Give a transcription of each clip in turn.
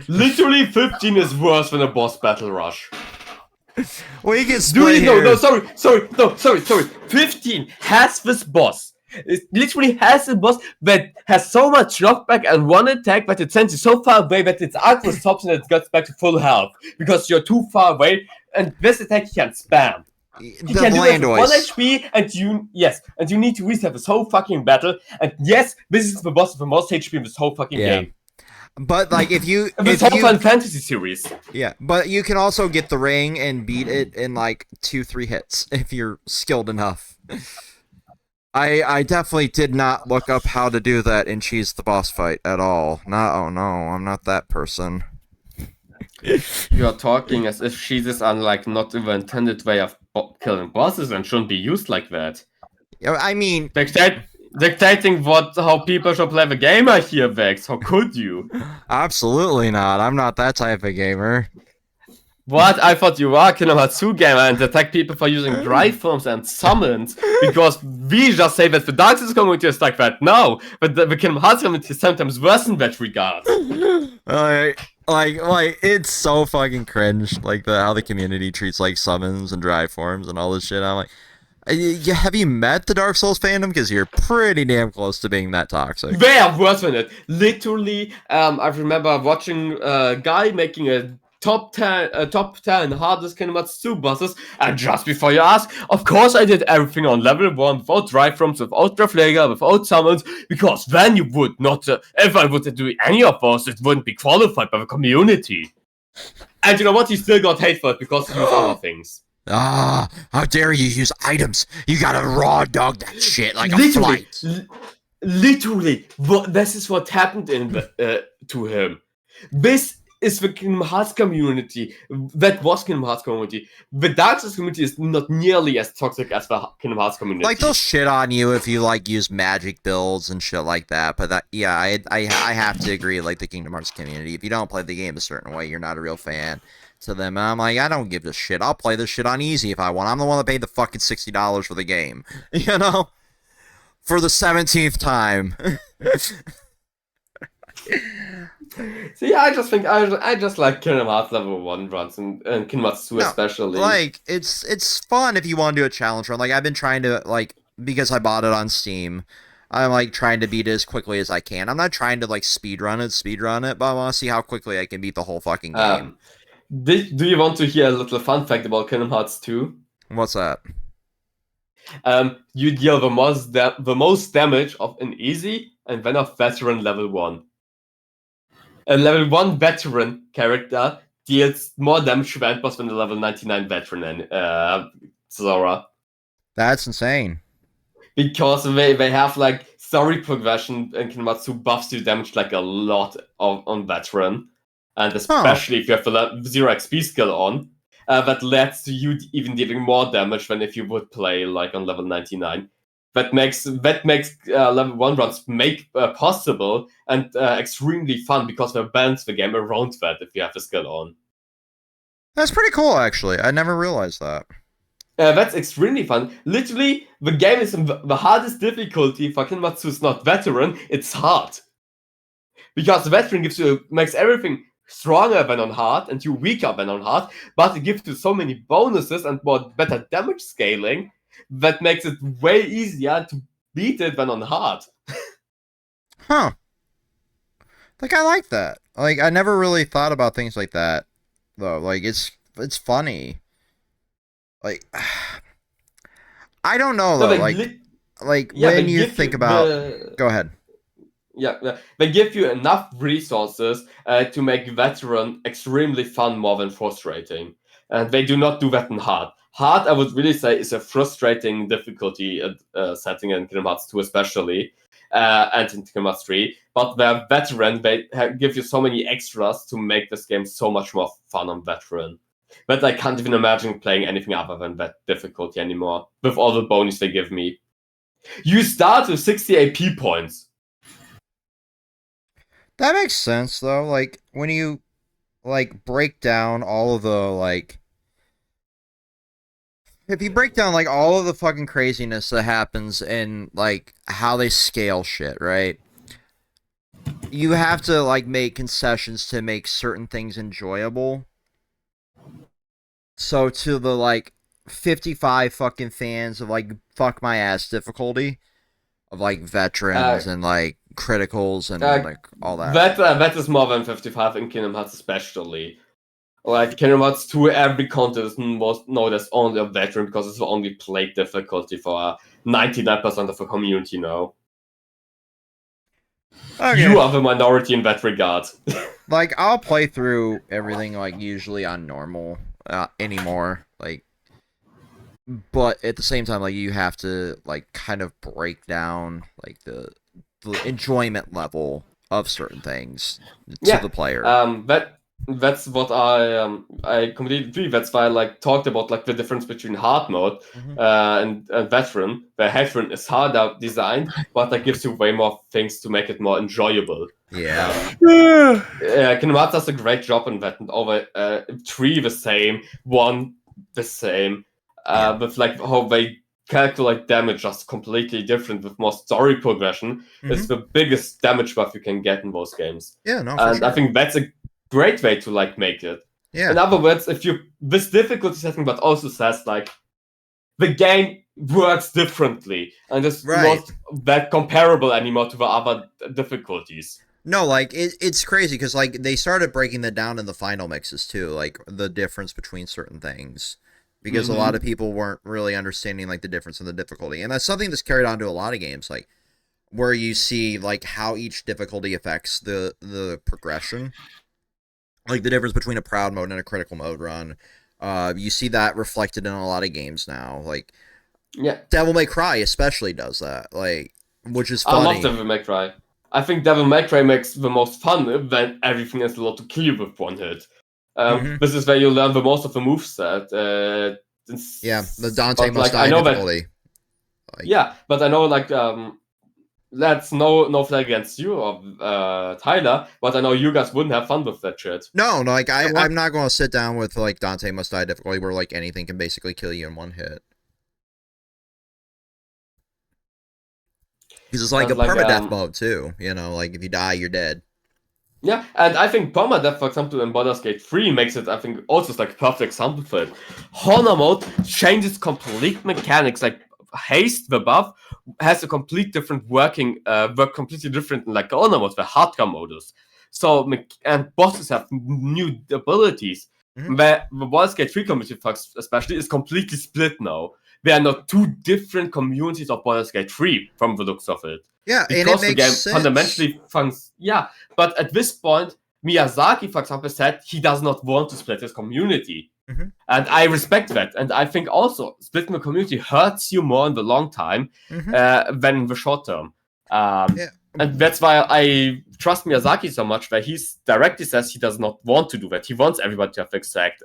Literally 15 is worse than a boss battle rush. We can split No, sorry. 15 has this boss. It literally has a boss that has so much knockback and one attack that it sends you so far away that its arc stops and it gets back to full health because you're too far away. And this attack he can spam. He can do it with 1 HP, and you need to reset this whole fucking battle. And yes, this is the boss with the most HP in this whole fucking game. But like, if you this whole Final Fantasy series. Yeah, but you can also get the ring and beat it in like 2-3 hits if you're skilled enough. I definitely did not look up how to do that in Cheese the Boss fight at all. Oh no, I'm not that person. You are talking as if Cheese is like not the intended way of killing bosses and shouldn't be used like that. I mean, dictating how people should play the game, I hear, Vex. How could you? Absolutely not. I'm not that type of gamer. What? I thought you were a Kingdom Hearts 2 gamer and attack people for using drive forms and summons, because we just say that the Dark Souls community is like that now, but the Kingdom Hearts community is sometimes worse in that regard. Like, it's so fucking cringe, like, how the community treats, like, summons and drive forms and all this shit. I'm like, have you met the Dark Souls fandom? Because you're pretty damn close to being that toxic. They are worse than it. Literally, I remember watching a guy making a top 10 hardest Kingdom Hearts 2 bosses, and just before you ask, of course I did everything on level 1 without drive forms, without Reflega, without summons, because then you would not, if I would do any of those, it wouldn't be qualified by the community. And you know what? He still got hate for it because he used other things. Ah, how dare you use items? You gotta raw dog that shit like a flight. Literally, this is what happened to him. This is the Kingdom Hearts community. That was Kingdom Hearts community. The Dark Souls community is not nearly as toxic as the Kingdom Hearts community. Like, they'll shit on you if you like use magic builds and shit like that. But I have to agree. Like, the Kingdom Hearts community, if you don't play the game a certain way, you're not a real fan to them. And I'm like, I don't give a shit. I'll play this shit on easy if I want. I'm the one that paid the fucking $60 for the game. You know, for the 17th time. See, I just think I just like Kingdom Hearts level 1 runs and Kingdom Hearts 2 especially. Like, it's fun if you want to do a challenge run. Like, I've been trying to, like, because I bought it on Steam, I'm like trying to beat it as quickly as I can. I'm not trying to like speedrun it, but I want to see how quickly I can beat the whole fucking game. Do you want to hear a little fun fact about Kingdom Hearts 2? What's that? You deal the most damage of an easy and then of veteran level 1. A level 1 veteran character deals more damage to the end boss than the level 99 veteran Zora. That's insane. Because they have like story progression and Kingdom Hearts 2 buffs you damage like a lot on veteran. And especially if you have the 0 XP skill on, that leads to you even dealing more damage than if you would play like on level 99. That makes level 1 runs possible and extremely fun because they balance the game around that if you have the skill on. That's pretty cool, actually. I never realized that. That's extremely fun. Literally, the game is the hardest difficulty for Kingdom Hearts 2 is not veteran, it's hard. Because the veteran makes everything stronger than on hard and you weaker than on hard, but it gives you so many bonuses and better damage scaling that makes it way easier to beat it than on hard. Huh. Like, I like that. Like, I never really thought about things like that, though. Like, it's funny. Like, I don't know, though. When you think about... Go ahead. Yeah, they give you enough resources to make veteran extremely fun more than frustrating. And they do not do that in hard. Hard, I would really say, is a frustrating difficulty setting in Kingdom Hearts 2 especially, and in Kingdom Hearts 3. But they're veteran, they give you so many extras to make this game so much more fun on veteran. But I can't even imagine playing anything other than that difficulty anymore, with all the bonus they give me. You start with 60 AP points. That makes sense, though. Like, when you, like, break down all of the, like... If you break down, like, all of the fucking craziness that happens in, like, how they scale shit, right? you have to like make concessions to make certain things enjoyable. So to the like 55 fucking fans of like fuck my ass difficulty of like Uh, veterans and like criticals and uh, like all that. that is more than 55 in Kingdom Hearts, especially. Like Kingdom Hearts 2, every contest was known as only a veteran because it's only played difficulty for 99% of the community now. Okay. You are the minority in that regard. Like I'll play through everything like usually on normal anymore. Like, but at the same time, like you have to like kind of break down like the enjoyment level of certain things to the player. That's what I completely agree. That's why I like talked about like the difference between hard mode and veteran. Where veteran is harder designed, but that gives you way more things to make it more enjoyable. Yeah. Kingdom Hearts does a great job in that, and over 3 the same, 1 the same. With like how they calculate damage just completely different with more story progression. It's the biggest damage buff you can get in those games. Yeah, no, And sure. I think that's a great way to like make it. Yeah. In other words, if you this difficulty setting but also says like the game works differently and it's not that comparable anymore to the other difficulties. No, like it's crazy because like they started breaking that down in the final mixes too, like the difference between certain things, because a lot of people weren't really understanding like the difference in the difficulty, and that's something that's carried on to a lot of games, like where you see like how each difficulty affects the progression, like the difference between a proud mode and a critical mode run. You see that reflected in a lot of games now, like Devil May Cry especially does that, like, which is funny. I love Devil May Cry. I think Devil May Cry makes the most fun when everything is allowed to kill you with one hit. This is where you learn the most of the moveset. The Dante must die difficulty. But I know like that's no flag against you or Tyler, but I know you guys wouldn't have fun with that shit. No, like I'm not going to sit down with like Dante must die difficulty where like anything can basically kill you in one hit. Because it's like a permadeath mode too, you know, like if you die, you're dead. Yeah, and I think permadeath, for example, in Baldur's Gate 3 makes it, I think, also like a perfect example for it. Honor mode changes complete mechanics, like haste, the buff, has a complete different work completely different in like honor mode, the hardcore mode is. So, and bosses have new abilities. Where the Baldur's Gate 3 community, especially, is completely split now. There are now 2 different communities of Baldur's Gate 3 from the looks of it. Yeah, because and it makes the game sense. fundamentally functions. Yeah, but at this point, Miyazaki, for example, said he does not want to split his community. And I respect that. And I think also splitting the community hurts you more in the long time than in the short term. And that's why I trust Miyazaki so much, where he directly says he does not want to do that. He wants everybody to have exact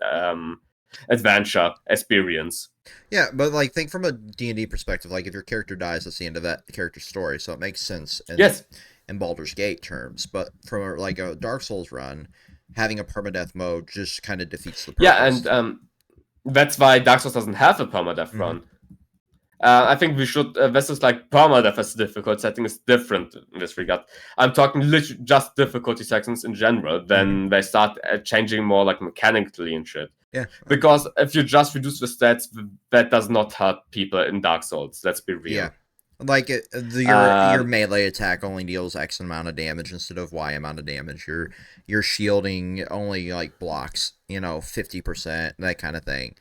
adventure experience. Yeah, but like think from a D&D perspective, like if your character dies, that's the end of that character's story, so it makes sense in Baldur's Gate terms. But from like a Dark Souls run, having a permadeath mode just kind of defeats the purpose. Yeah, and that's why Dark Souls doesn't have a permadeath run. I think we should. This is like permadeath as a difficult setting is different in this regard. I'm talking literally just difficulty sections in general. Then they start changing more like mechanically and shit. Yeah. Because if you just reduce the stats, that does not hurt people in Dark Souls. Let's be real. Yeah. Like your melee attack only deals X amount of damage instead of Y amount of damage. Your shielding only like blocks, 50%, that kind of thing.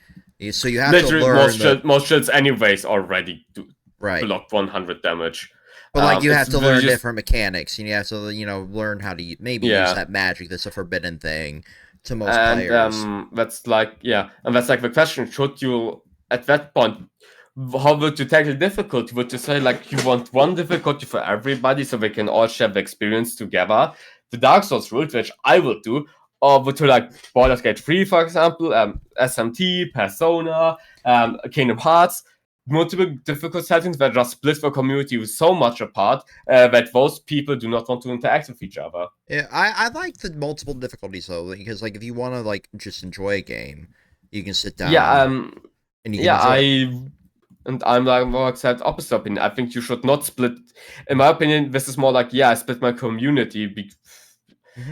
So you have to learn most shields anyways already do block 100 damage. But like you have to learn different mechanics, and you have to learn how to use that magic that's a forbidden thing to most players. That's like the question: should you at that point? How would you tackle difficulty? Would you say like you want one difficulty for everybody so they can all share the experience together? The Dark Souls route, which I would do, or would you like Baldur's Gate 3, for example, SMT, Persona, Kingdom Hearts, multiple difficult settings that just split the community so much apart that those people do not want to interact with each other. Yeah, I like the multiple difficulties though, because like if you want to like just enjoy a game, you can sit down. And you can And I'm like more exact opposite opinion. I think you should not split. In my opinion, this is more like, yeah, I split my community,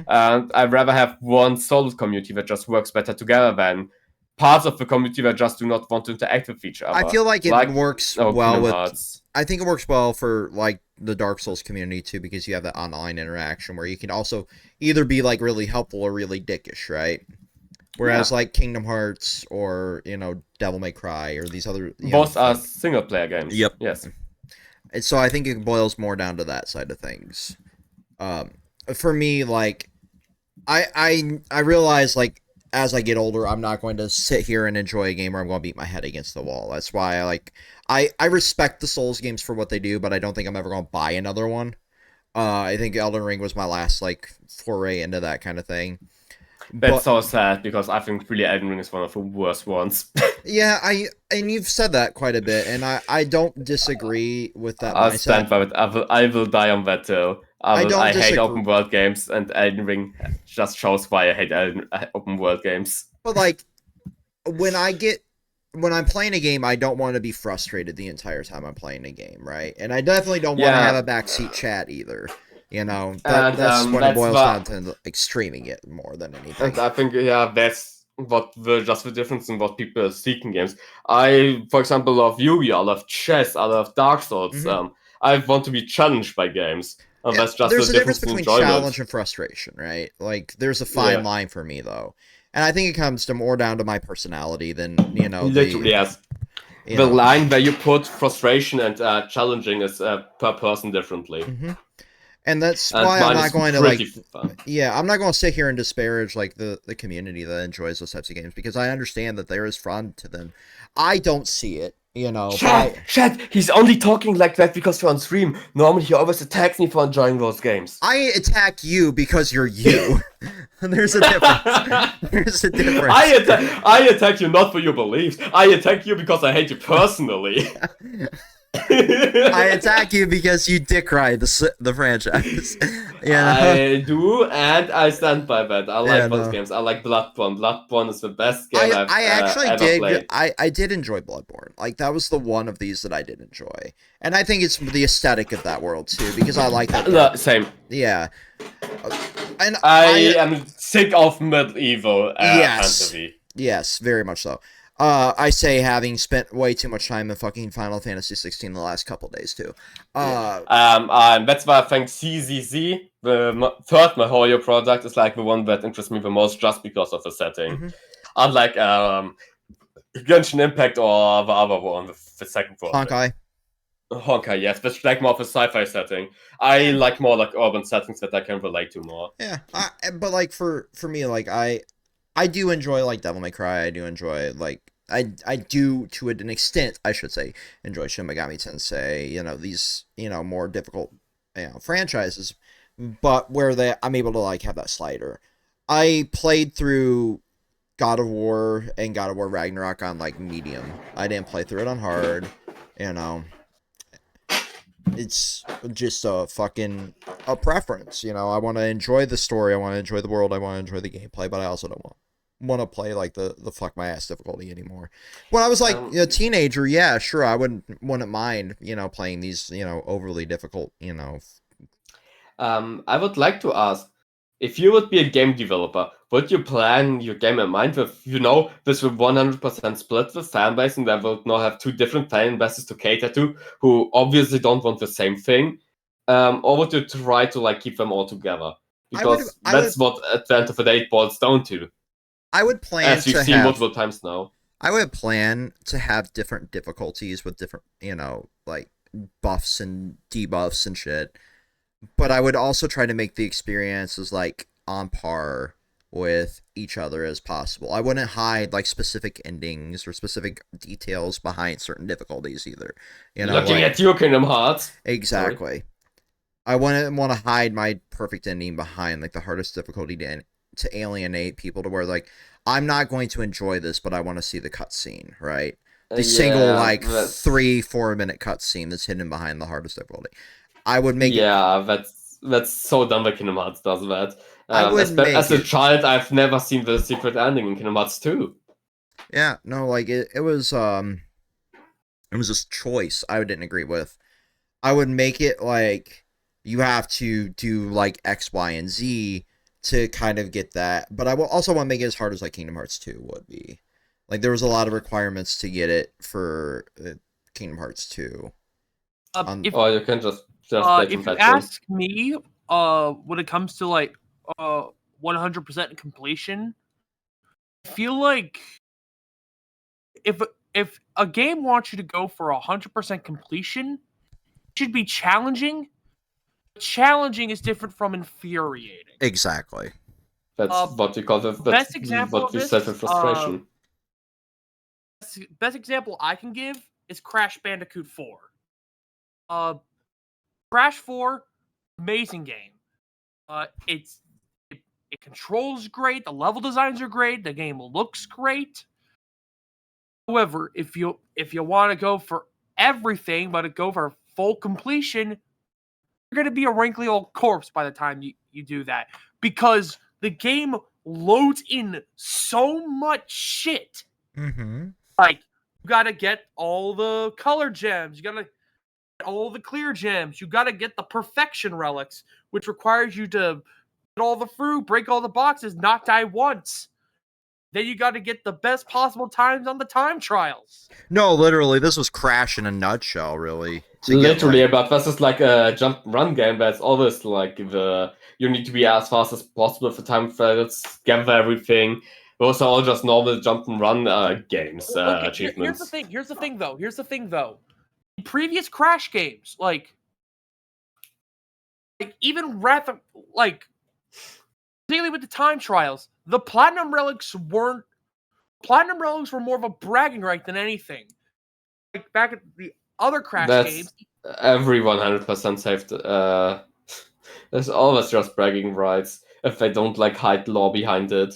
and I'd rather have one solid community that just works better together than parts of the community that just do not want to interact with each other. I feel like it works well Kingdom with. Hearts. I think it works well for like the Dark Souls community too, because you have that online interaction where you can also either be like really helpful or really dickish, right? Whereas like Kingdom Hearts or Devil May Cry or these other both are single player games. Yep. Yes. And so I think it boils more down to that side of things. For me, like I realize like as I get older, I'm not going to sit here and enjoy a game where I'm going to beat my head against the wall. That's why I respect the Souls games for what they do, but I don't think I'm ever going to buy another one. I think Elden Ring was my last like foray into that kind of thing. That's so sad because I think really Elden Ring is one of the worst ones. Yeah, and you've said that quite a bit, and I don't disagree with that I'll mindset. stand by it. I will die on that too. I hate open world games, and Elden Ring just shows why I hate open world games. But like, when I'm playing a game, I don't want to be frustrated the entire time I'm playing a game, right? And I definitely don't want to have a backseat chat either. That's when it boils down to like streaming it more than anything. And I think that's just the difference in what people are seeking games. I, for example, love Yu-Gi, I love chess, I love Dark Souls. I want to be challenged by games. And that's just there's the a difference between enjoyment. Challenge and frustration, right? Like there's a fine line for me though, and I think it comes to more down to my personality than Literally, yes. The line where you put frustration and challenging is per person differently. And that's why I'm not going to I'm not going to sit here and disparage like the community that enjoys those types of games because I understand that there is fun to them. I don't see it, Chat, he's only talking like that because you're on stream. Normally he always attacks me for enjoying those games. I attack you because you're you. There's a difference. There's a difference. I attack you not for your beliefs. I attack you because I hate you personally. I attack you because you dick ride the franchise. I do, and I stand by that. I like those games. I like Bloodborne. Bloodborne is the best game I've ever played. I did enjoy Bloodborne. Like that was the one of these that I did enjoy, and I think it's the aesthetic of that world too because I like that. Same. Yeah. And I am sick of medieval fantasy. Yes, very much so. I say having spent way too much time in fucking Final Fantasy 16 the last couple days too. That's why I think CZZ, the third Mihoyo product, is like the one that interests me the most just because of the setting. Unlike Genshin Impact or the other one, the second one. Honkai, yes, but like more of a sci-fi setting. I like more like urban settings that I can relate to more. Yeah, but like for me, like I do enjoy like Devil May Cry. I do enjoy like I do to an extent, I should say, enjoy Shin Megami Tensei. These more difficult franchises, but where I'm able to like have that slider. I played through God of War and God of War Ragnarok on like medium. I didn't play through it on hard. It's just a preference. I want to enjoy the story. I want to enjoy the world. I want to enjoy the gameplay, but I also don't want to play like the fuck my ass difficulty anymore. When I was like a teenager, yeah, sure, I wouldn't mind playing these overly difficult I would like to ask, if you would be a game developer, would you plan your game in mind with this will 100% split the fan base and they will not have two different fan bases to cater to who obviously don't want the same thing, or would you try to like keep them all together? Because that's what at the end of the day it boils down to. I would plan as we've seen multiple times now. I would plan to have different difficulties with different, like buffs and debuffs and shit. But I would also try to make the experiences like on par with each other as possible. I wouldn't hide like specific endings or specific details behind certain difficulties either. Looking at your Kingdom Hearts. Exactly. Sorry. I wouldn't want to hide my perfect ending behind like the hardest difficulty to alienate people to where like I'm not going to enjoy this, but I want to see the cutscene, right? The single like 3-4 minute cutscene that's hidden behind the hardest difficulty. I would make that's so dumb that Kingdom Hearts does that. As a child, I've never seen the secret ending in Kingdom Hearts 2. Yeah, no, like it was It was just choice I didn't agree with. I would make it like you have to do like X, Y, and Z to kind of get that. But I will also want to make it as hard as like Kingdom Hearts 2 would be. Like there was a lot of requirements to get it for Kingdom Hearts 2. Or you can just play if you compatible. ask me, when it comes to like 100% completion, I feel like if a game wants you to go for 100% completion, it should be challenging. Challenging is different from infuriating. Exactly. That's what you call the best example what of you this, said with frustration. Best example I can give is Crash Bandicoot 4. Crash 4, amazing game. It controls great, the level designs are great, the game looks great. However, if you want to go for everything, but to go for full completion, you're going to be a wrinkly old corpse by the time you do that. Because the game loads in so much shit. Mm-hmm. Like, you got to get all the color gems. You got to get all the clear gems. You got to get the perfection relics, which requires you to get all the fruit, break all the boxes, not die once. Then you got to get the best possible times on the time trials. No, literally, this was Crash in a nutshell, really. Literally, but this is like a jump and run game, but it's always like you need to be as fast as possible for time credits, gather everything. Those are all just normal jump and run games, Okay, achievements. Here's the thing, though. In previous Crash games, like even particularly with the time trials, the platinum relics were more of a bragging right than anything. Like back at the other Crash games, every 100% saved. There's always just bragging rights if they don't like hide law behind it.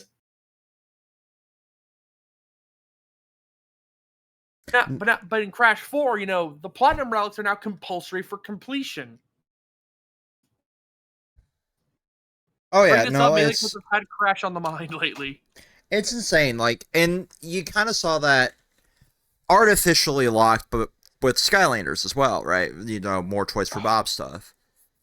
But in Crash 4, the platinum relics are now compulsory for completion. Oh yeah, no, it's I've had Crash on the mind lately. It's insane. Like, and you kind of saw that artificially locked, but with Skylanders as well, right? More choice for Bob stuff.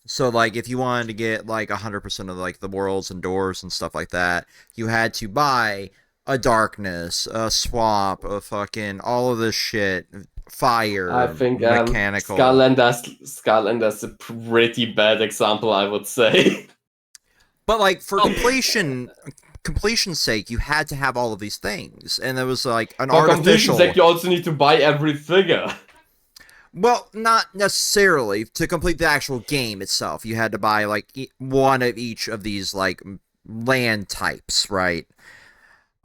So like, if you wanted to get like 100% of like the worlds and doors and stuff like that, you had to buy a darkness, a swamp, a fucking all of this shit, fire. I think mechanical. Skylanders a pretty bad example, I would say. But like for completion's sake, you had to have all of these things, and there was like an artificial. For completion's sake, you also need to buy every figure. Well, not necessarily. To complete the actual game itself, you had to buy like one of each of these like land types, right?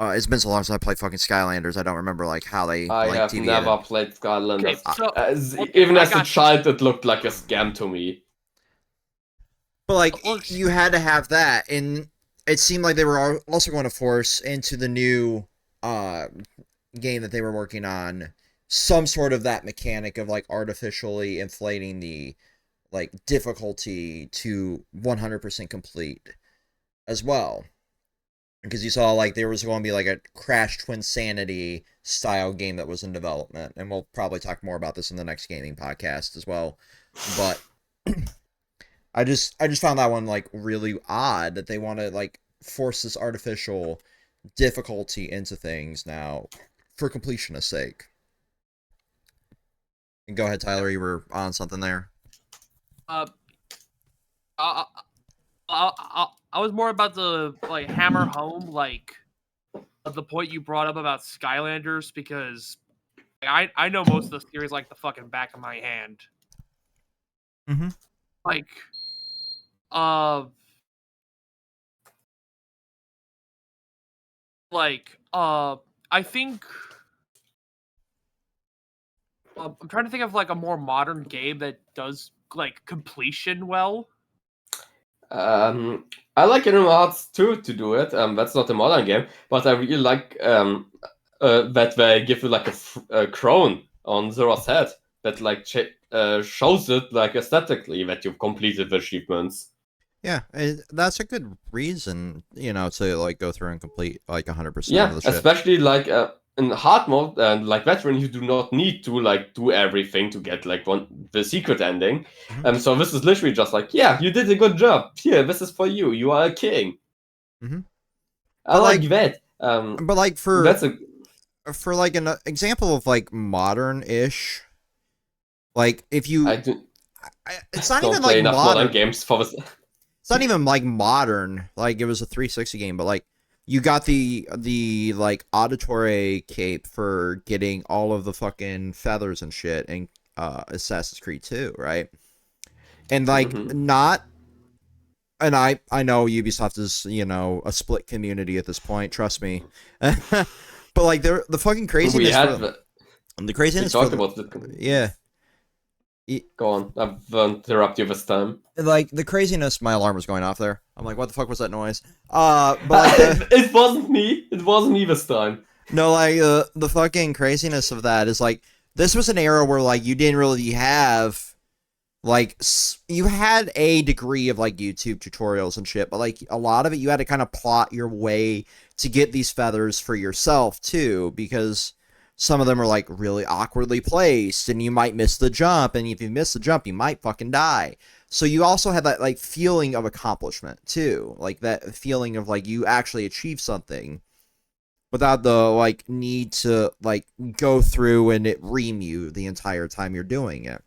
It's been so long since I played fucking Skylanders. I don't remember like how they. I like, have deviated. never played Skylanders. Okay, so, even as a child, it looked like a scam to me. But like you had to have that, and it seemed like they were also going to force into the new game that they were working on some sort of that mechanic of like artificially inflating the like difficulty to 100% complete as well. Because you saw like there was going to be like a Crash Twinsanity style game that was in development, and we'll probably talk more about this in the next gaming podcast as well. But I just found that one like really odd that they want to like force this artificial difficulty into things now for completionist sake. And go ahead, Tyler. You were on something there. I was more about to like hammer home like the point you brought up about Skylanders, because I know most of the theories like the fucking back of my hand. Mm-hmm. Like, I think I'm trying to think of like a more modern game that does like completion well. I like Kingdom Hearts 2 to do it. That's not a modern game, but I really like that they give you like a crown on Zora's head that like shows it like aesthetically that you've completed the achievements. Yeah, that's a good reason, to like go through and complete like 100% Yeah, of the shit. especially like in hard mode, like veteran, you do not need to like do everything to get like the secret ending. Mhm. So this is literally just like, yeah, you did a good job. Here, this is for you. You are a king. Mm-hmm. I like that. But like That's a for like an example of like modern-ish, like if you, I do, it's not don't even play like enough modern. modern games for this. It's not even like modern. Like it was a 360 game, but like you got the like auditory cape for getting all of the fucking feathers and shit in Assassin's Creed 2, right? And like Mhm. not, and I know Ubisoft is, you know, a split community at this point, trust me. But like the fucking We craziness had for the we craziness for talked the, about it. yeah. Go on. I won't interrupt you this time. Like the craziness, my alarm was going off there. I'm like, what the fuck was that noise? But like It wasn't me. It wasn't me this time. no, like the fucking craziness of that is like this was an era where like you didn't really have like you had a degree of like YouTube tutorials and shit, but like a lot of it you had to kind of plot your way to get these feathers for yourself too, because some of them are like really awkwardly placed and you might miss the jump, and if you miss the jump you might fucking die. So you also had that like feeling of accomplishment too, like that feeling of like you actually achieved something without the like need to like go through and it ream you the entire time you're doing it.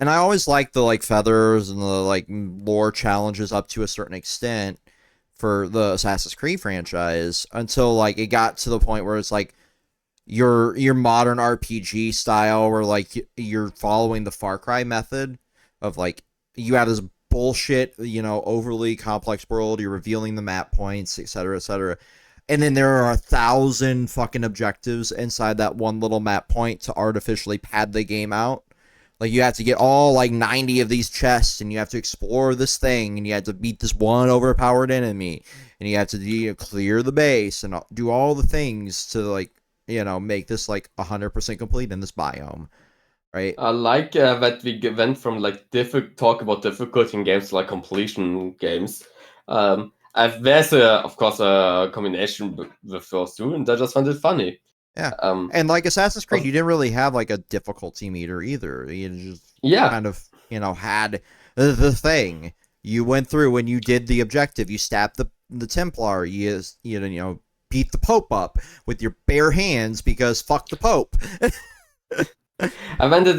And I always like the like feathers and the like lore challenges up to a certain extent for the Assassin's Creed franchise until like it got to the point where it's like your modern RPG style where like you're following the Far Cry method of like you have this bullshit, you know, overly complex world, you're revealing the map points, etc., etc. And then there are 1,000 fucking objectives inside that one little map point to artificially pad the game out. Like you have to get all like 90 of these chests, and you have to explore this thing, and you have to beat this one overpowered enemy, and you have to clear the base and do all the things to like, you know, make this like 100% complete in this biome, right? I like that we went from like talk about difficulty in games to like completion games. There's of course a combination with those two, and I just found it funny. Yeah. Um, And like Assassin's Creed, was- you didn't really have like a difficulty meter either. You just yeah, kind of, you know, had the thing. You went through and you did the objective. You stabbed the Templar. You beat the Pope up with your bare hands because fuck the Pope. I found it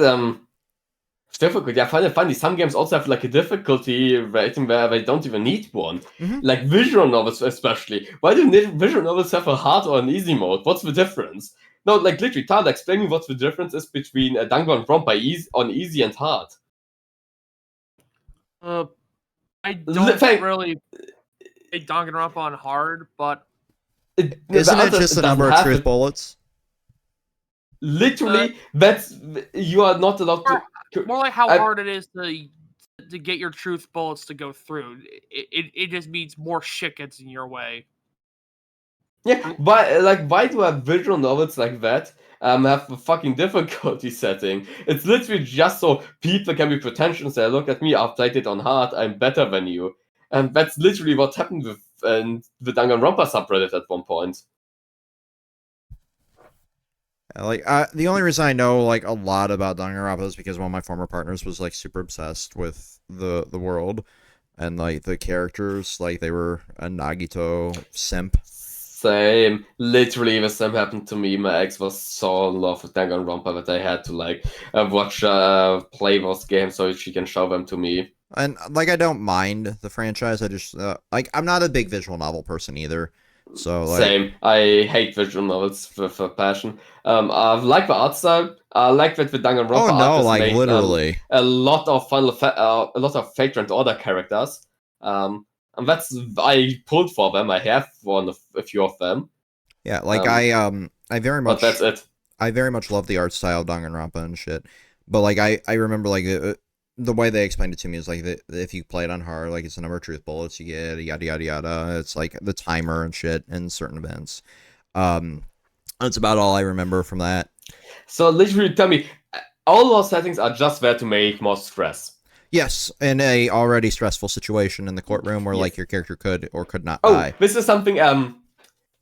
difficult. Yeah, I find it funny. Some games also have like a difficulty rating where they don't even need one. Mhm. Like visual novels, especially. Why do visual novels have a hard or an easy mode? What's the difference? No, like literally, Tyler, explain me what the difference is between Danganronpa on easy and hard. I don't really take Danganronpa on hard, but Isn't it just the number of truth bullets? Literally, that's you are not allowed to. more like how hard it is to get your truth bullets to go through. It just means more shit gets in your way. Yeah, why do have visual novels like that have a fucking difficulty setting? It's literally just so people can be pretentious. They look at me, I've played it on hard, I'm better than you, and that's literally what happened with the Danganronpa subreddit at one point. Like the only reason I know like a lot about Danganronpa is because one of my former partners was like super obsessed with the world and like the characters. Like they were a Nagito simp. Same, literally the same happened to me. My ex was so in love with Danganronpa that I had to like watch play those games so she can show them to me. And like I don't mind the franchise. I just like I'm not a big visual novel person either. So like Same. I hate visual novels with a passion. I like the art style. I like that the Danganronpa oh no, artist like made literally. a lot of a lot of Fate Grand Order characters. And that's I pulled for them. I have a few of them. Yeah, like I very much. But that's it. I very much love the art style of Danganronpa and shit. But like I remember like the way they explained it to me is like if you play it on hard, like it's the number of truth bullets you get, yada yada yada. It's like the timer and shit in certain events. That's about all I remember from that. So literally, tell me, all those settings are just there to make more stress. Yes, in a already stressful situation in the courtroom where Yes. like your character could or could not Oh, die. this is something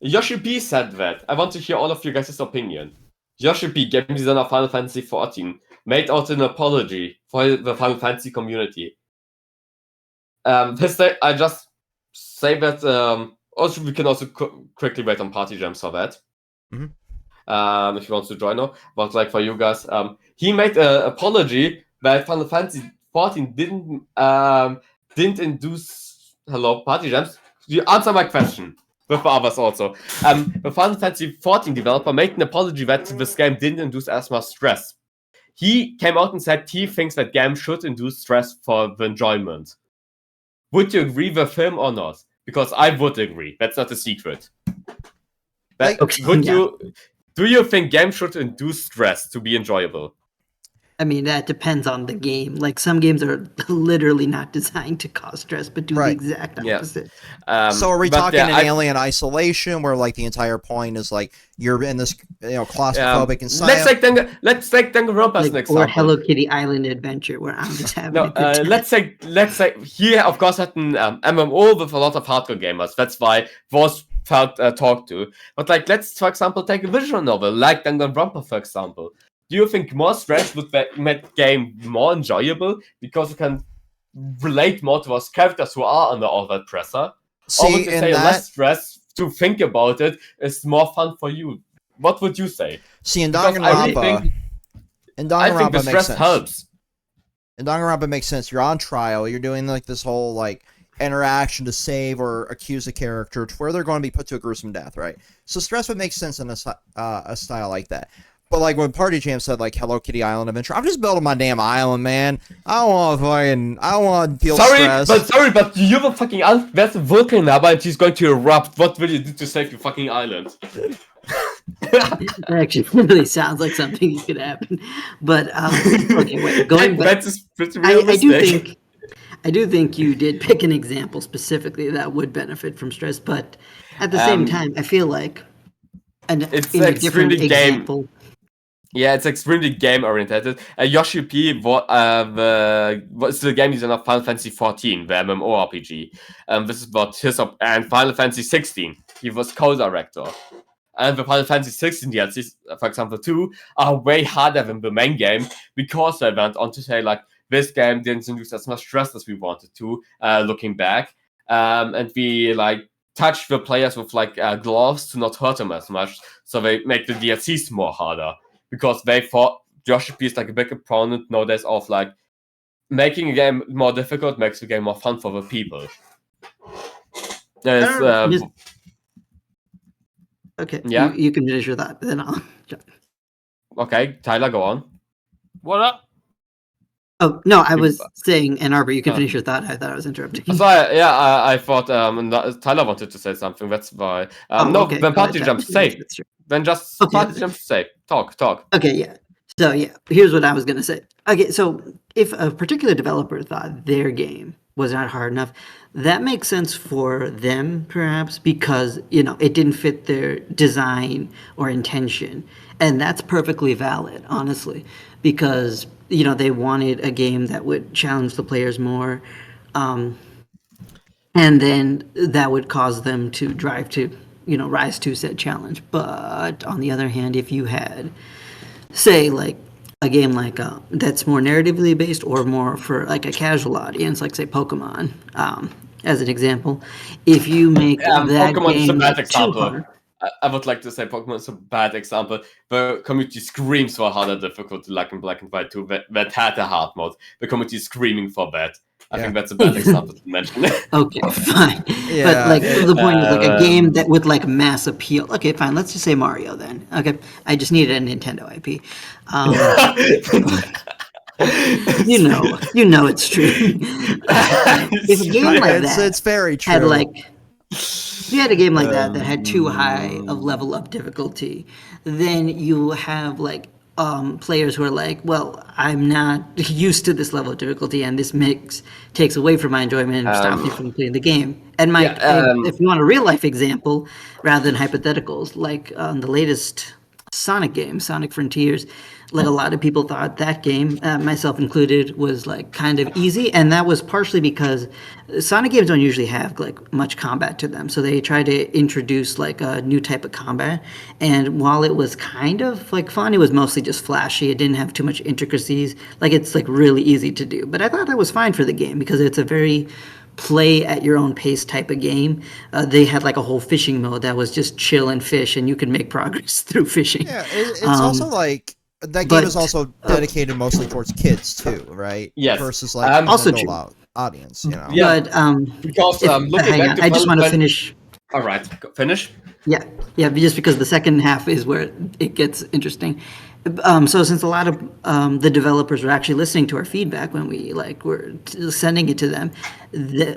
Yoshi P said that. I want to hear all of you guys' opinion. Yoshi P, game designer of Final Fantasy XIV, made out an apology for the Final Fantasy community. I just say that. Also, we can also quickly wait on Party Jams for that. If you want to join now, but like for you guys, he made an apology that Final Fantasy XIV didn't induce. Hello, Party Jams. You answer my question. With others also. The Final Fantasy XIV developer made an apology that this game didn't induce as much stress. He came out and said he thinks that game should induce stress for the enjoyment. Would you agree with him or not? Because I would agree. That's not a secret. Do you think games should induce stress to be enjoyable? I mean, that depends on the game. Like, some games are literally not designed to cause stress, but do the exact opposite. So are we talking Alien Isolation, where like the entire point is like you're in this claustrophobic and let's take Danganronpa as an example. Or Hello Kitty Island Adventure, where I'm just having a good time. Let's say he of course had an MMO with a lot of hardcore gamers. That's why was felt talked to. But like, let's for example take a visual novel like Danganronpa, for example. Do you think more stress would make the game more enjoyable because you can relate more towards characters who are under all that pressure? Or would you say less stress to think about it is more fun for you? What would you say? See, in Danganronpa, I think the stress helps. In Danganronpa makes sense. You're on trial. You're doing like this whole like interaction to save or accuse a character to where they're going to be put to a gruesome death, right? So stress would make sense in a style like that. But like when Party Jam said like Hello Kitty Island Adventure, I'm just building my damn island, man. I don't want to feel stress. But you have a fucking island. There's a volcano and she's going to erupt. What will you do to save your fucking island? That actually really sounds like something that could happen. But okay, wait. Going back, that's pretty realistic. I do think you did pick an example specifically that would benefit from stress, but at the same time, I feel like it's in a different example. Yeah, it's extremely game oriented. Yoshi P was the game designer of Final Fantasy XIV, the MMORPG. This is what his and Final Fantasy 16. He was co-director. And the Final Fantasy 16 DLCs, for example, 2, are way harder than the main game because they went on to say like this game didn't induce as much stress as we wanted to. Looking back, and we like touch the players with like gloves to not hurt them as much, so they make the DLCs more harder. Because they thought Yoshi P is like a big opponent nowadays of like making a game more difficult makes the game more fun for the people. Okay. Yeah. You can finish your thought, then I'll. Okay, Tyler, go on. What up? Oh no, I was saying, Ann Arbor. You can finish your thought. I thought I was interrupting. So I thought Tyler wanted to say something. That's why. Okay. Then Party Jump say. Then just Party Jump say. Talk. Okay, yeah. So yeah, here's what I was gonna say. Okay, so if a particular developer thought their game was not hard enough, that makes sense for them perhaps because it didn't fit their design or intention, and that's perfectly valid, honestly, because they wanted a game that would challenge the players more, and then that would cause them to drive to rise to said challenge. But on the other hand, if you had, say, like a game like that's more narratively based or more for like a casual audience, like say Pokemon, as an example, if you make that Pokemon game is a bad example. hard, I would like to say Pokemon is a bad example. The community screams for harder difficulty, like in Black and White 2, that had a hard mode. The community is screaming for that. I think that's a bad example to mention. Okay, fine. Yeah, but like the point is like a game that with like mass appeal. Okay, fine. Let's just say Mario then. Okay, I just needed a Nintendo IP. It's true. If a game like that, it's very true. Had like, if you had a game like that had too high of level of difficulty, then you have like players who are like, well, I'm not used to this level of difficulty, and this takes away from my enjoyment and stops me from playing the game. And Mike, if you want a real life example rather than hypotheticals, like the latest Sonic game, Sonic Frontiers. Like a lot of people thought that game, myself included, was like kind of easy, and that was partially because Sonic games don't usually have like much combat to them, so they try to introduce like a new type of combat. And while it was kind of like fun, it was mostly just flashy. It didn't have too much intricacies. Like it's like really easy to do, but I thought that was fine for the game because it's a very play at your own pace type of game. They had like a whole fishing mode that was just chill and fish, and you could make progress through fishing. Yeah, it's also like that game is also dedicated mostly towards kids too, right? Yes. Versus like Also an true. adult audience, you know. Yeah. But Because looking hang back on, to I just want to when- finish. All right, finish. Yeah, just because the second half is where it gets interesting. So since a lot of the developers were actually listening to our feedback when we like were sending it to them,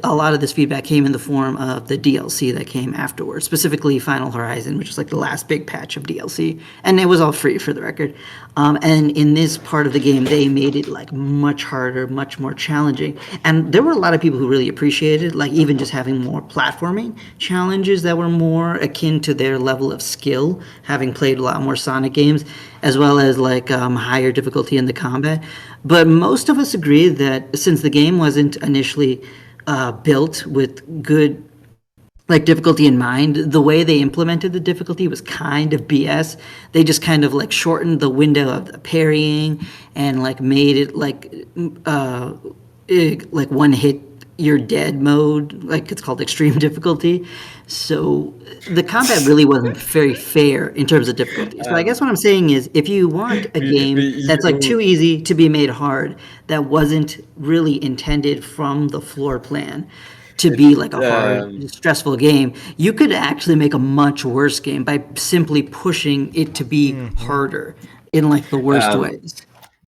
a lot of this feedback came in the form of the DLC that came afterwards, specifically Final Horizon, which was like the last big patch of DLC, and it was all free for the record. And in this part of the game, they made it like much harder, much more challenging, and there were a lot of people who really appreciated like even just having more platforming challenges that were more akin to their level of skill, having played a lot more Sonic games, as well as like higher difficulty in the combat. But most of us agree that since the game wasn't initially built with good like difficulty in mind, the way they implemented the difficulty was kind of BS. They just kind of like shortened the window of the parrying and like made it like one hit you're dead mode, like it's called extreme difficulty. So the combat really wasn't very fair in terms of difficulty. So I guess what I'm saying is if you want a game that's like too easy to be made hard, that wasn't really intended from the floor plan to be like a hard, stressful game, you could actually make a much worse game by simply pushing it to be harder in like the worst ways.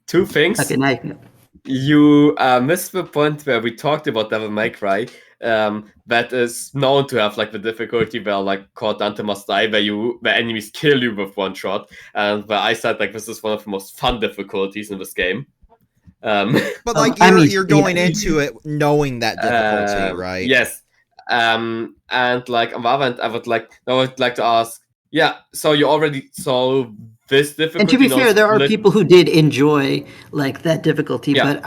Two things. Okay, now you can go. You missed the point where we talked about Devil May Cry. That is known to have like the difficulty where like called Dante Must Die, where enemies kill you with one shot, and where I said like this is one of the most fun difficulties in this game. But like you're going into it knowing that difficulty, right? Yes. And like on the other hand, I would like to ask, yeah, so you already saw this difficulty. And to be fair, there are people who did enjoy like that difficulty, but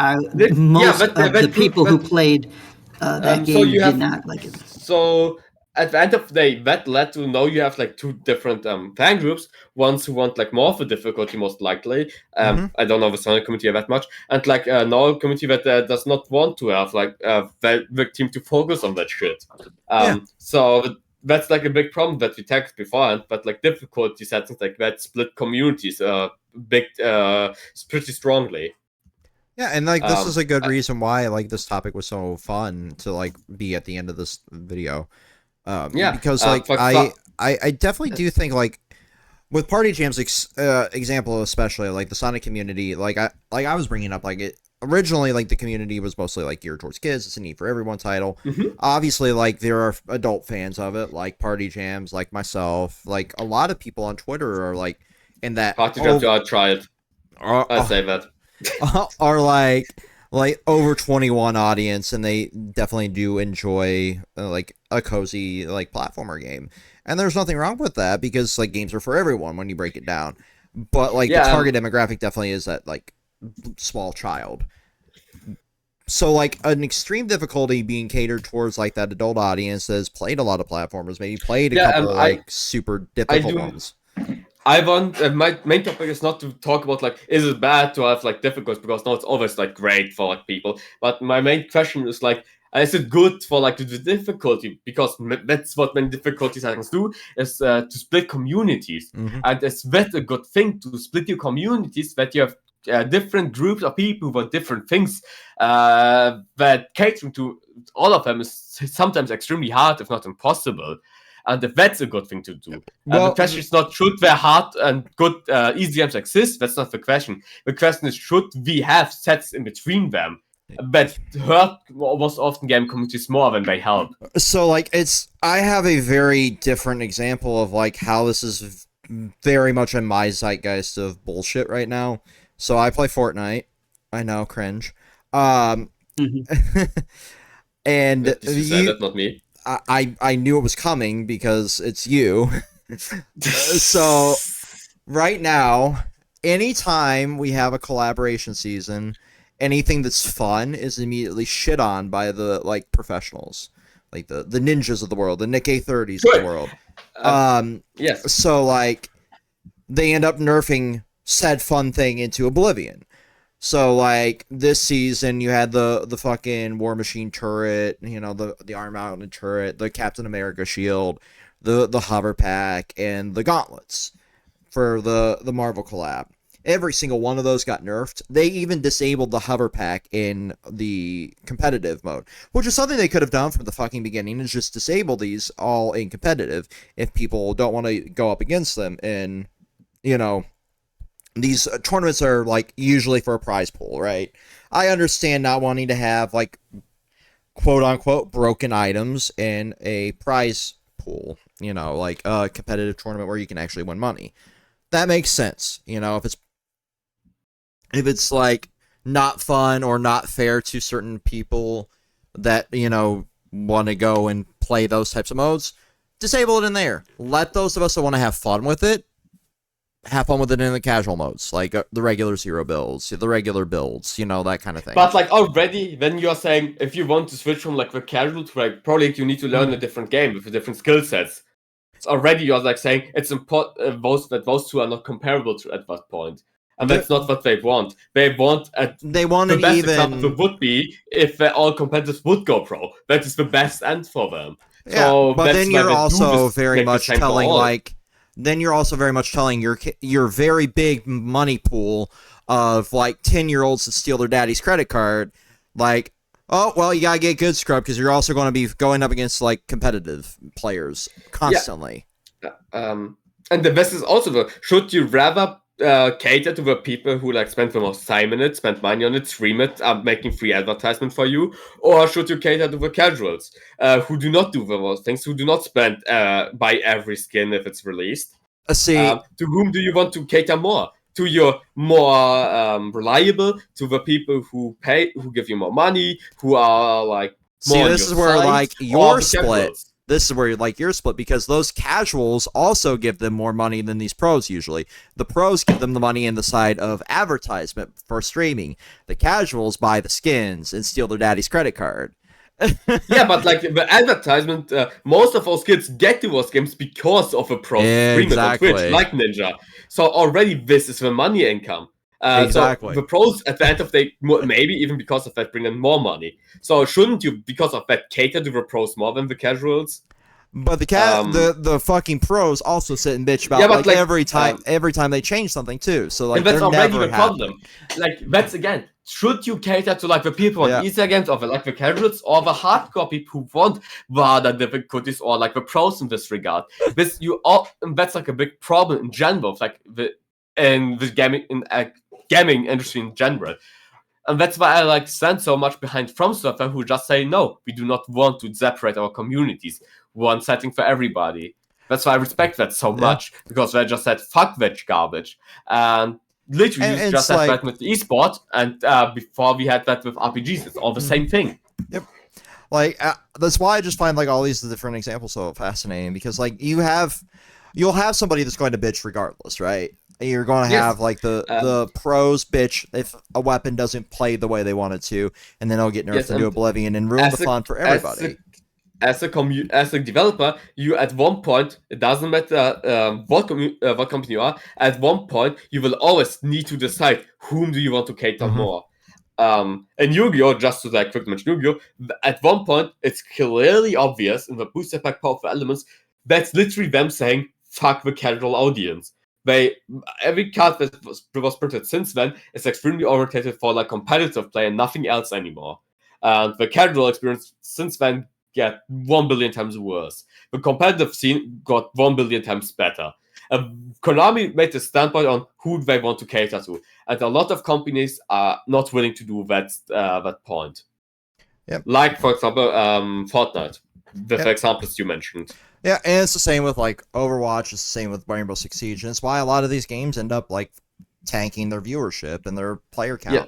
most of the people who played that game did not like it. So at the end of the day, that led to now you have like two different fan groups. Ones who want like more of the difficulty, most likely. I don't know the Sonic community that much, and like now a community that does not want to have like the team to focus on that shit. So that's like a big problem that we tackled beforehand. But like difficulty settings like that split communities pretty strongly. Yeah, and like this is a good reason why like this topic was so fun to like be at the end of this video. Because like I definitely do think like with Party Jam's example, especially like the Sonic community, like I was bringing up like it originally, like the community was mostly like geared towards kids. It's a Need for Everyone title. Obviously, like there are adult fans of it, like Party Jams, like myself, like a lot of people on Twitter are like in that. Party Jams, I try it. I say that. Are like over 21 audience, and they definitely do enjoy like a cozy like platformer game, and there's nothing wrong with that because like games are for everyone when you break it down. But like the target demographic definitely is that like small child. So like an extreme difficulty being catered towards like that adult audience that has played a lot of platformers, maybe played a couple like super difficult ones. My main topic is not to talk about like is it bad to have like difficulties, because no, it's always like great for like people. But my main question is like, is it good for like the difficulty? Because that's what many difficulty settings do, is to split communities. And is that a good thing, to split your communities, that you have different groups of people who want different things, that catering to all of them is sometimes extremely hard, if not impossible. And if that's a good thing to do. The question is not should there hard and good easy games exist. That's not the question. The question is should we have sets in between them that hurt most often game communities more than they help. So like I have a very different example of like how this is very much in my zeitgeist of bullshit right now. So I play Fortnite. I know, cringe. And you said that, not me. I knew it was coming because it's you. So right now, anytime we have a collaboration season, anything that's fun is immediately shit on by the like professionals, like the ninjas of the world, the Nick A30s of the Good. world. Yes. So like they end up nerfing said fun thing into oblivion. So like this season you had the fucking War Machine turret, you know, the Iron Mountain turret, the Captain America shield, the hover pack, and the gauntlets for the Marvel collab. Every single one of those got nerfed. They even disabled the hover pack in the competitive mode, which is something they could have done from the fucking beginning, is just disable these all in competitive if people don't want to go up against them. And, you know, these tournaments are like usually for a prize pool, right? I understand not wanting to have like quote unquote broken items in a prize pool, you know, like a competitive tournament where you can actually win money. That makes sense, you know, if it's like not fun or not fair to certain people that, you know, want to go and play those types of modes, disable it in there. Let those of us that want to have fun with it have fun with it in the casual modes, like the regular zero builds, the regular builds, you know, that kind of thing. But like already, then you're saying if you want to switch from like the casual to like probably you need to learn a different game with different skill sets. It's already you're like saying it's important that those two are not comparable to at that point, and that's not what they want. They want they want the an best even example would be if all competitors would go pro. That is the best end for them. yeah, So but that's then why you're they do also this, very make the much same for telling all. like then you're also very much telling your very big money pool of like 10-year-olds that steal their daddy's credit card, like, oh well, you gotta get good scrub because you're also going to be going up against like competitive players constantly. And the best is also should you rather cater to the people who like spend the most time in it, spend money on it, stream it, making free advertisement for you, or should you cater to the casuals who do not do those things, who do not spend buy every skin if it's released? See, To whom do you want to cater more? To your more reliable, to the people who pay, who give you more money, who are like more on this your is where side, like or your the split. casuals? This is where like you're split because those casuals also give them more money than these pros usually. The pros give them the money in the side of advertisement for streaming. The casuals buy the skins and steal their daddy's credit card. Yeah, but like the advertisement, most of those kids get to those games because of a pro stream it on Twitch, like Ninja. So already this is the money income. Exactly. So the pros at the end of the day, maybe even because of that, bring in more money. So shouldn't you, because of that, cater to the pros more than the casuals? But the fucking pros also sit and bitch about Yeah, but like every time they change something too. So like and that's they're already never the happy. problem. Like that's again, should you cater to like the people on Yeah. easier games, or like the casuals, or the hardcore people who want rather difficulties, or like the pros in this regard? This you all, and that's like a big problem in general, like the gaming industry in general. And that's why I like stand so much behind From Software, who just say no, we do not want to separate our communities. One setting for everybody. That's why I respect that so much, because they just said fuck that garbage. And literally And you just it's had like- that with the esport, and before we had that with RPGs. It's all the same thing. Like that's why I just find like all these different examples so fascinating, because like you'll have somebody that's going to bitch regardless, right? You're going to Yes. have like the pros bitch if a weapon doesn't play the way they want it to, and then it'll get nerfed Yes, into and oblivion and ruin the fun for everybody. As a developer, you at one point, it doesn't matter what company you are, at one point you will always need to decide whom do you want to cater more. In Yu-Gi-Oh, just to like quick mention Yu-Gi-Oh, at one point it's clearly obvious in the booster pack powerful elements that's literally them saying fuck the casual audience. Every card that was printed since then is extremely oriented for like competitive play and nothing else anymore. And the casual experience since then get 1 billion times worse. The competitive scene got 1 billion times better. Konami made a standpoint on who they want to cater to, and a lot of companies are not willing to do that point. Yep. Like for example, Fortnite, the examples you mentioned. Yeah, and it's the same with like Overwatch. It's the same with Rainbow Six Siege, and it's why a lot of these games end up like tanking their viewership and their player count. Yeah.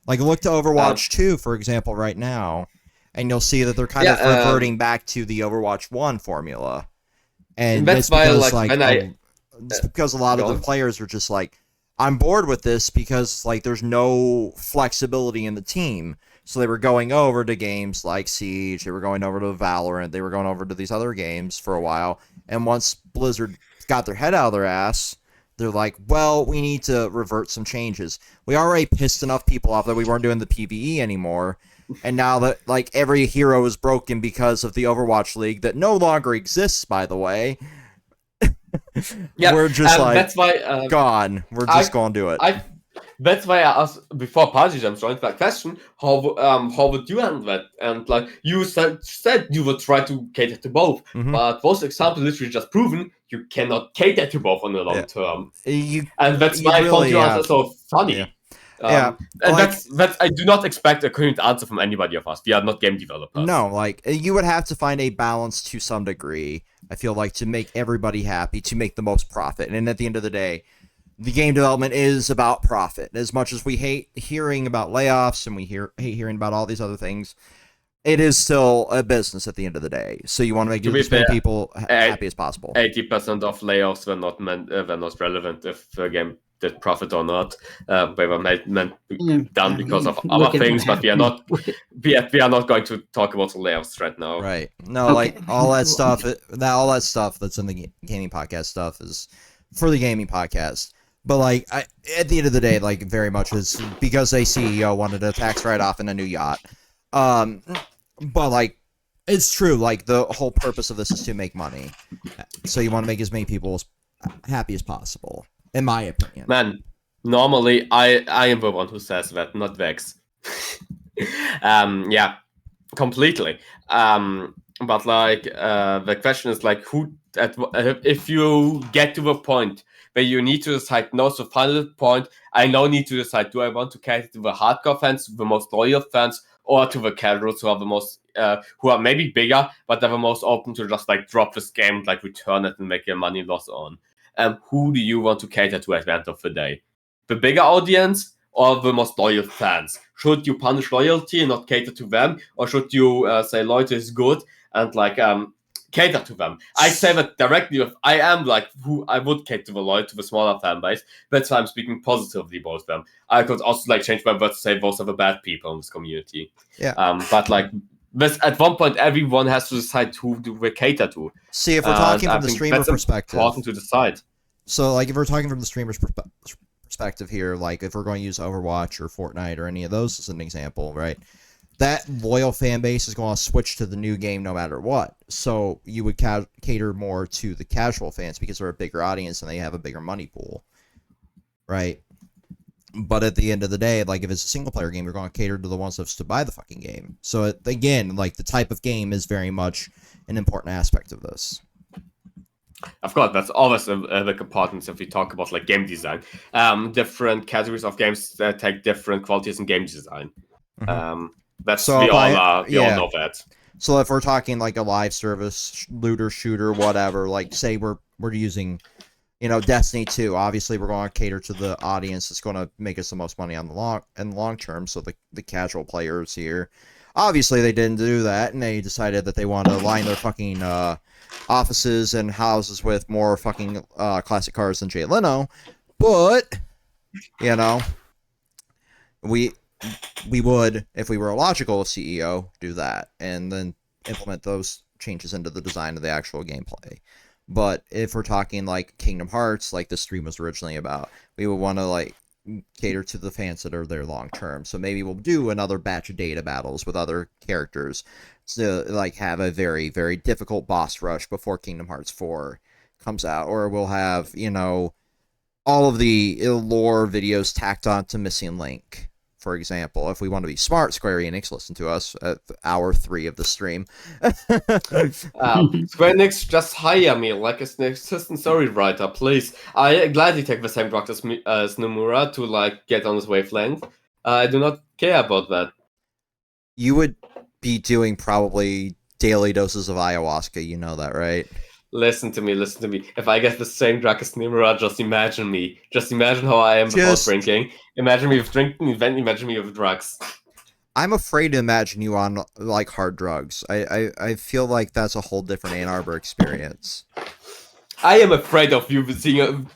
Like look to Overwatch 2, for example, right now, and you'll see that they're kind of reverting back to the Overwatch 1 formula. And that's why, like, when It's because a lot of the Don't. players are just like, I'm bored with this because like there's no flexibility in the team. So they were going over to games like Siege, they were going over to Valorant, they were going over to these other games for a while. And once Blizzard got their head out of their ass, they're like, well, we need to revert some changes. We already pissed enough people off that we weren't doing the PvE anymore. And now that like every hero is broken because of the Overwatch League that no longer exists, by the way. Yeah, we're just like that's why gone. We're just gonna do it. That's why I asked before Party Jumps joined that question. How would you handle that? And like you said you would try to cater to both, Mhm. but those examples literally just proven you cannot cater to both on the long term. And that's why I found your answer so funny. Yeah. And like- that's I do not expect a current answer from anybody of us. We are not game developers. No, like you would have to find a balance to some degree. I feel like to make everybody happy, to make the most profit. And at the end of the day, the game development is about profit. As much as we hate hearing about layoffs and we hate hearing about all these other things, it is still a business at the end of the day. So you want to make To be as many fair, people happy as possible. 80% of layoffs were not relevant if the game did profit or not. They were done because of other things, but we are not going to talk about the layoffs right now. Right. No, Okay. like all that stuff that's in the gaming podcast stuff is for the gaming podcast. But like at the end of the day, like very much is because a CEO wanted a tax write-off and a new yacht. But like it's true. Like the whole purpose of this is to make money, so you want to make as many people as happy as possible, in my opinion. Man, normally I am the one who says that, not Vex. Yeah, completely. But like the question is like if you get to the point where you need to decide, no, so final point, I now need to decide, do I want to cater to the hardcore fans, the most loyal fans, or to the casuals who are the most who are maybe bigger but are the most open to just like drop this game, like return it and make your money loss on. Who do you want to cater to at the end of the day? The bigger audience or the most loyal fans? Should you punish loyalty and not cater to them, or should you say loyalty is good and like cater to them? I say that directly. If I am like who I would cater to the loyal to the smaller fan base, that's why I'm speaking positively about them. I could also like change my word to say those are the bad people in this community. Yeah. But like this, at one point, everyone has to decide who do we cater to. See, if we're talking I from the think streamer that's perspective, important to decide. so like if we're talking from the streamer's perspective here, like if we're going to use Overwatch or Fortnite or any of those as an example, right? That loyal fan base is going to switch to the new game no matter what. So you would cater more to the casual fans because they're a bigger audience and they have a bigger money pool, right? But at the end of the day, like if it's a single player game, you're going to cater to the ones that to buy the fucking game. So again, like the type of game is very much an important aspect of this. Of course, that's always the importance if we talk about like game design. Different categories of games take different qualities in game design. That's So we if all know that. So if we're talking like a live service, looter, shooter, whatever, like say we're using, Destiny 2, obviously we're going to cater to the audience that's going to make us the most money on the long term. So the casual players here, obviously they didn't do that, and they decided that they want to line their fucking offices and houses with more fucking classic cars than Jay Leno. But we would, if we were a logical CEO, do that and then implement those changes into the design of the actual gameplay. But if we're talking like Kingdom Hearts, like the stream was originally about, we would want to like cater to the fans that are there long term. So maybe we'll do another batch of data battles with other characters to like have a very, very difficult boss rush before Kingdom Hearts 4 comes out. Or we'll have, all of the lore videos tacked on to Missing Link. For example, if we want to be smart, Square Enix, listen to us at hour 3 of the stream. Square Enix, just hire me like an assistant story writer, please. I gladly take the same drug as Nomura to like get on his wavelength. I do not care about that. You would be doing probably daily doses of ayahuasca, you know that, right? Listen to me. If I get the same drug as Nomura, just imagine me. Just imagine how I am before drinking. Imagine me with drinking, then imagine me with drugs. I'm afraid to imagine you on like hard drugs. I feel like that's a whole different Ann Arbor experience. I am afraid of you seeing,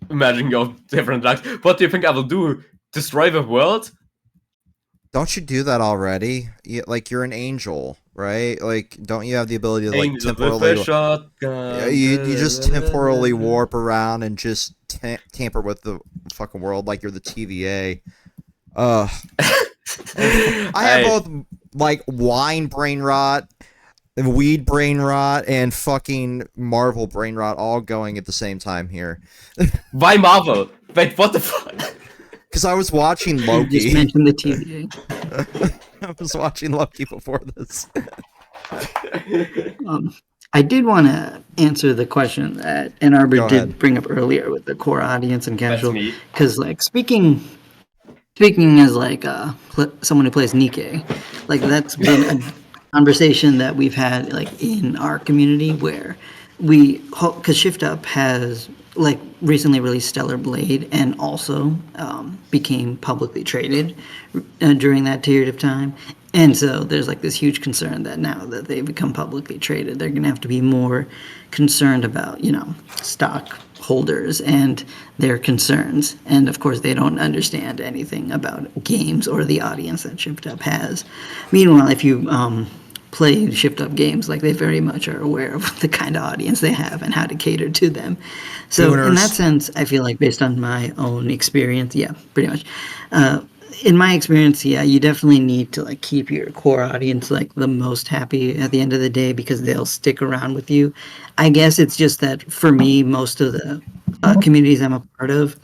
imagining your different lives. What do you think I will do? Destroy the world? Don't you do that already? Like, you're an angel, right? Like, don't you have the ability to, like, Angel with a temporarily... shotgun. You just temporarily warp around and just tamper with the fucking world like you're the TVA. I have both, like, wine brain rot, weed brain rot, and fucking Marvel brain rot all going at the same time here. Why Marvel? Wait, what the fuck? Because I was watching Loki. You just mentioned the TVA. I was watching Loki before this. I did want to answer the question that Ann Arbor Go did ahead. bring up earlier with the core audience and That's casual. me. Because, like, speaking as like someone who plays Nikkei, like that's been a conversation that we've had like in our community where because Shift Up has like recently released Stellar Blade and also became publicly traded during that period of time. And so there's like this huge concern that now that they become publicly traded, they're going to have to be more concerned about, stockholders and their concerns. And of course, they don't understand anything about games or the audience that Shift Up has. Meanwhile, if you play Shift Up games, like they very much are aware of the kind of audience they have and how to cater to them. So in that sense, I feel like based on my own experience, yeah, pretty much. In my experience, yeah, you definitely need to like keep your core audience like the most happy at the end of the day because they'll stick around with you. I guess it's just that for me, most of the communities I'm a part of,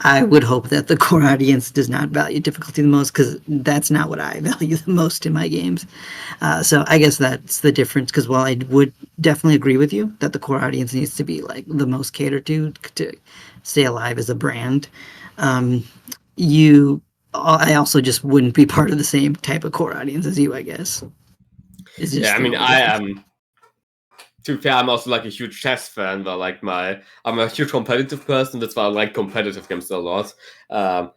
I would hope that the core audience does not value difficulty the most because that's not what I value the most in my games. So I guess that's the difference because while I would definitely agree with you that the core audience needs to be like the most catered to stay alive as a brand, I also just wouldn't be part of the same type of core audience as you, I guess. Yeah, I mean, I am. To be fair, I'm also like a huge chess fan, but like I'm a huge competitive person. That's why I like competitive games a lot.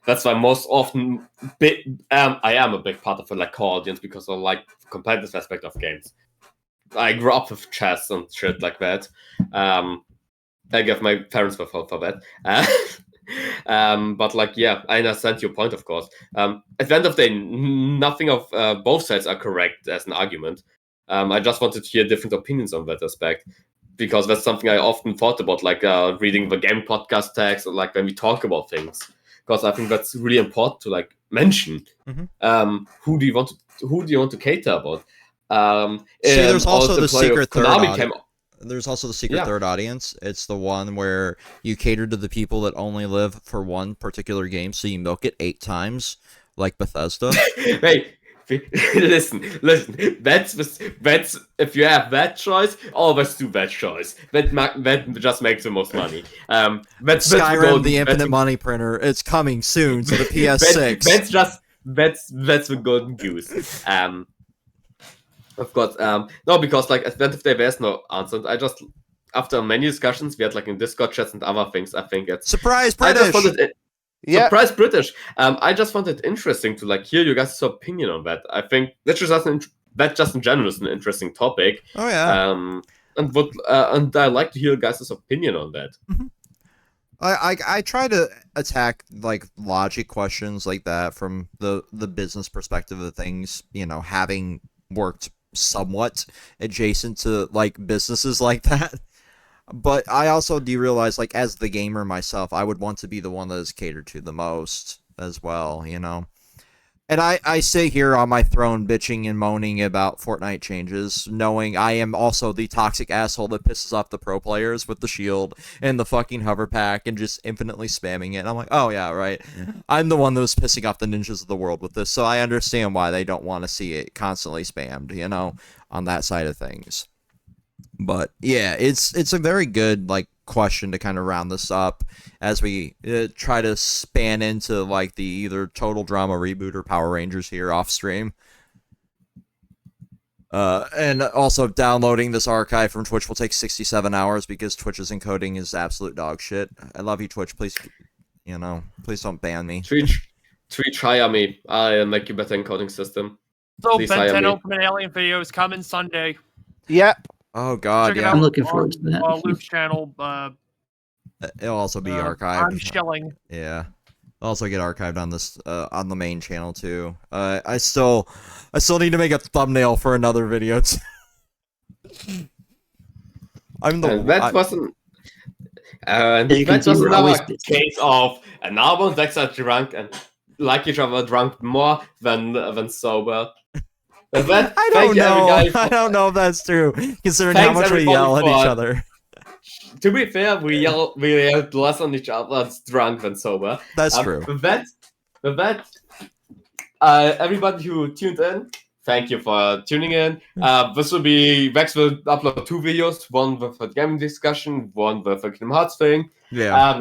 That's why most often I am a big part of the like core audience because I like the competitive aspect of games. I grew up with chess and shit like that. I guess my parents were for that. But like, yeah, I understand your point, of course. At the end of the day, nothing of both sides are correct as an argument. I just wanted to hear different opinions on that aspect because that's something I often thought about, like reading the game podcast tags or like when we talk about things. Because I think that's really important to like mention. Who do you want to cater about? See, there's also the secret third Konami audience. There's also the secret third audience. It's the one where you cater to the people that only live for one particular game, so you milk it 8 times, like Bethesda. Wait, listen. That's if you have that choice, always do that choice. That just makes the most money. That's Skyrim, the infinite money printer. It's coming soon to the PS6. That's the golden goose. Of course, no, because like at the end of the day, there's no answer. I just after many discussions we had like in Discord chats and other things, I think it's surprise British. I just found it, surprise British. I just found it interesting to like hear you guys' opinion on that. I think that just in general is an interesting topic. Oh yeah. And I like to hear you guys' opinion on that. I try to attack like logic questions like that from the business perspective of things, having worked somewhat adjacent to like businesses like that. But I also do realize, like, as the gamer myself, I would want to be the one that is catered to the most as well, And I sit here on my throne bitching and moaning about Fortnite changes, knowing I am also the toxic asshole that pisses off the pro players with the shield and the fucking hover pack and just infinitely spamming it. And I'm like, oh yeah, right. I'm the one that was pissing off the ninjas of the world with this, so I understand why they don't want to see it constantly spammed, on that side of things. But yeah, it's a very good like question to kind of round this up as we try to span into like the either Total Drama reboot or Power Rangers here off stream. And also downloading this archive from Twitch will take 67 hours because Twitch's encoding is absolute dog shit. I love you, Twitch. Please, please don't ban me. Twitch, hire me. I'll make you better encoding system. So Please Ben hire 10 me. Ultimate Alien video is coming Sunday. Yep. Oh God, Check it yeah. out I'm looking on, forward to that. Luke's channel. It'll also be I'm archived. shelling. Yeah. It'll also get archived on this on the main channel too. I still need to make a thumbnail for another video. I'm the And that wasn't. You can That see was we're always another busy. case of an album and Dex are drunk and like each other drunk more than sober. With that, I thank don't you, know. everybody. I don't know if that's true, considering how Thanks, much we everybody, yell at each for- other. To be fair, we yelled less on each other drunk than sober. That's true. With that, everybody who tuned in, thank you for tuning in. This will be Vex will upload 2 videos, one with a gaming discussion, one with a Kingdom Hearts thing. Yeah.